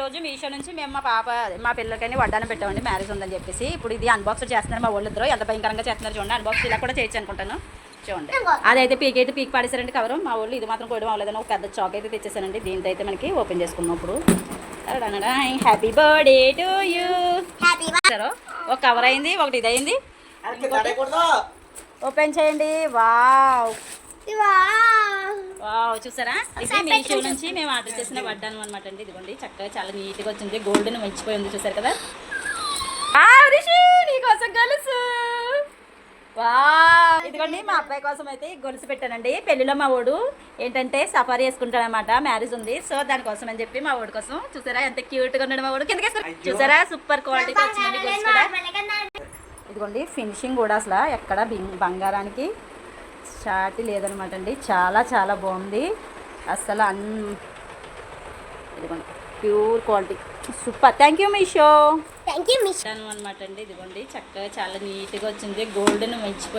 ఈరోజు మీషో నుంచి మేము మా పిల్లలకని వడ్డానం పెట్టామండి, మ్యారేజ్ ఉందని చెప్పేసి. ఇప్పుడు ఇది అన్బాక్స్ చేస్తున్నారు మా వాళ్ళిద్దరు, ఎంత భయంకరంగా చేస్తున్నారు చూడండి. అన్బాక్స్ ఇలా కూడా చేయొచ్చు అనుకుంటాను చూడండి. అదైతే పీక్ పాడేశారండి కవరు మా వాళ్ళు. ఇది మాత్రం కోయడం అవ్వలేదని ఒక పెద్ద చాక్ అయితే తెచ్చేసానండి. దీంతో అయితే మనకి ఓపెన్ చేసుకున్నాం. ఇప్పుడు హ్యాపీ బర్త్డే టు యూ. ఒక కవర్ అయింది, ఒకటి ఇది అయింది. ఓపెన్ చేయండి. వావ్ వావ్, చూసారా? ఇది మీషో నుంచి మేము ఆర్డర్ చేసిన వడ్డానం అనమాట అండి. ఇదిగోండి, చక్కగా చాలా నీట్గా వచ్చింది. గోల్డెన్ మంచిపోయింది, చూసారు కదా? నీకోసం గొలుసు. వావ్, ఇదిగోండి మా అబ్బాయి కోసం అయితే గొలుసు పెట్టానండి. పెళ్లిలో మా వాడు ఏంటంటే సఫారీ వేసుకుంటాడు అనమాట, మ్యారేజ్ ఉంది. సో దానికోసం అని చెప్పి మా వాడి కోసం, చూసారా ఎంత క్యూట్ గా ఉన్నాడు మా వాడు. కిందకి చూసారా, సూపర్ క్వాలిటీ వచ్చిందండి గొలుసు కూడా. ఇదిగోండి ఫినిషింగ్ కూడా అసలు ఎక్కడ బంగారానికి షార్ట్ లేదనమాట అండి. చాలా చాలా బాగుంది అసలు. ఇదిగోండి pure quality, super. Thank you Meesho అనమాట అండి. ఇదిగోండి చక్కగా చాలా నీట్గా వచ్చింది. గోల్డెన్ మంచిపోయి